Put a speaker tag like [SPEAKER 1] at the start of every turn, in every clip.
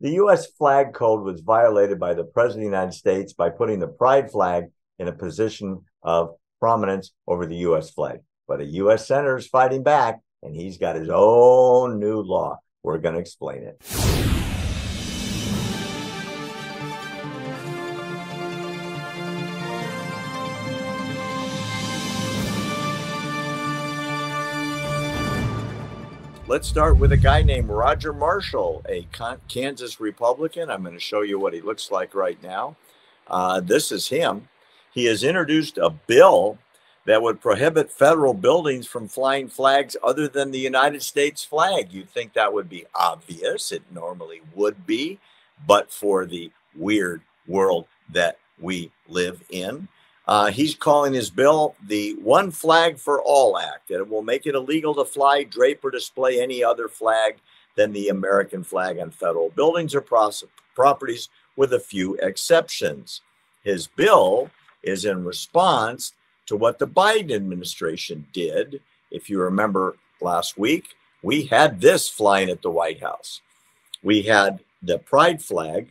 [SPEAKER 1] The U.S. flag code was violated by the President of the United States by putting the pride flag in a position of prominence over the U.S. flag. But a U.S. senator is fighting back, and he's got his own new law. We're going to explain it. Let's start with a guy named Roger Marshall, a Kansas Republican. I'm going to show you what he looks like right now. This is him. He has introduced a bill that would prohibit federal buildings from flying flags other than the United States flag. You'd think that would be obvious. It normally would be, but for the weird world that we live in. He's calling his bill the One Flag for All Act, and it will make it illegal to fly, drape, or display any other flag than the American flag on federal buildings or properties, with a few exceptions. His bill is in response to what the Biden administration did. If you remember last week, we had this flying at the White House. We had the pride flag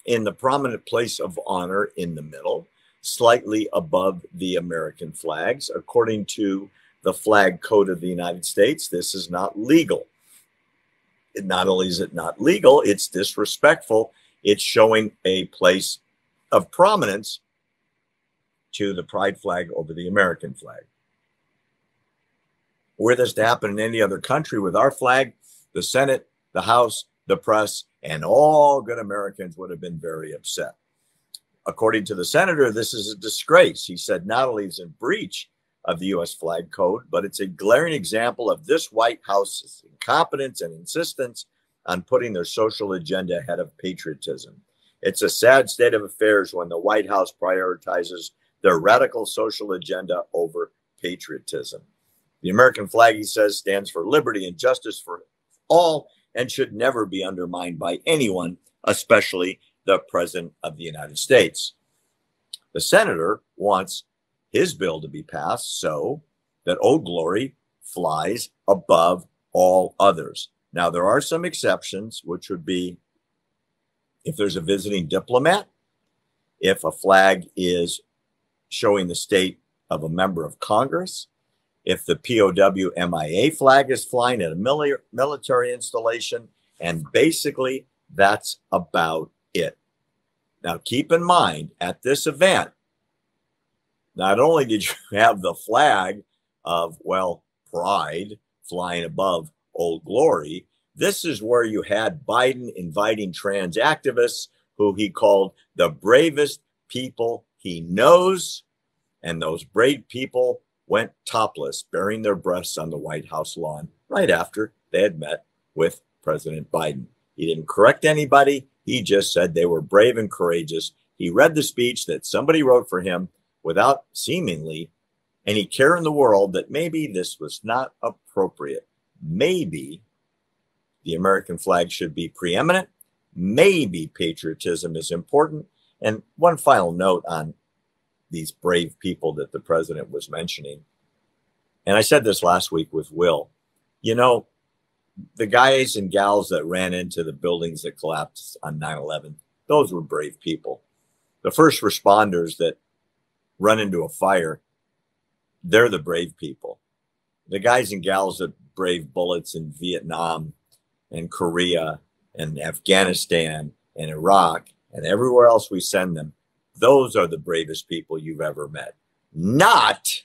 [SPEAKER 1] in the prominent place of honor in the middle, slightly above the American flags. According to the flag code of the United States, this is not legal. Not only is it not legal, it's disrespectful. It's showing a place of prominence to the pride flag over the American flag. Were this to happen in any other country with our flag, the Senate, the House, the press, and all good Americans would have been very upset. According to the senator, this is a disgrace. He said not only is it in breach of the U.S. flag code, but it's a glaring example of this White House's incompetence and insistence on putting their social agenda ahead of patriotism. It's a sad state of affairs when the White House prioritizes their radical social agenda over patriotism. The American flag, he says, stands for liberty and justice for all and should never be undermined by anyone, especially the President of the United States. The senator wants his bill to be passed so that Old Glory flies above all others. Now, there are some exceptions, which would be if there's a visiting diplomat, if a flag is showing the state of a member of Congress, if the POW MIA flag is flying at a military installation, and basically that's about it. Now, keep in mind, at this event, not only did you have the flag of, well, pride flying above Old Glory, this is where you had Biden inviting trans activists who he called the bravest people he knows. And those brave people went topless, baring their breasts on the White House lawn right after they had met with President Biden. He didn't correct anybody. He just said they were brave and courageous. He read the speech that somebody wrote for him without seemingly any care in the world that maybe this was not appropriate. Maybe the American flag should be preeminent. Maybe patriotism is important. And one final note on these brave people that the president was mentioning. And I said this last week with Will. You know, the guys and gals that ran into the buildings that collapsed on 9/11, those were brave people. The first responders that run into a fire, they're the brave people. The guys and gals that brave bullets in Vietnam and Korea and Afghanistan and Iraq and everywhere else we send them, those are the bravest people you've ever met. Not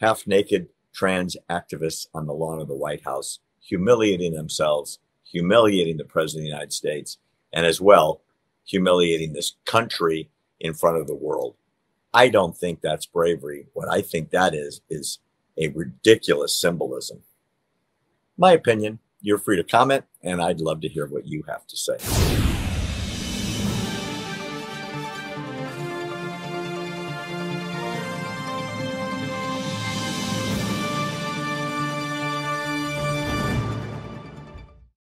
[SPEAKER 1] half-naked trans activists on the lawn of the White House, humiliating themselves, humiliating the President of the United States, and as well, humiliating this country in front of the world. I don't think that's bravery. What I think that is a ridiculous symbolism. My opinion. You're free to comment, and I'd love to hear what you have to say.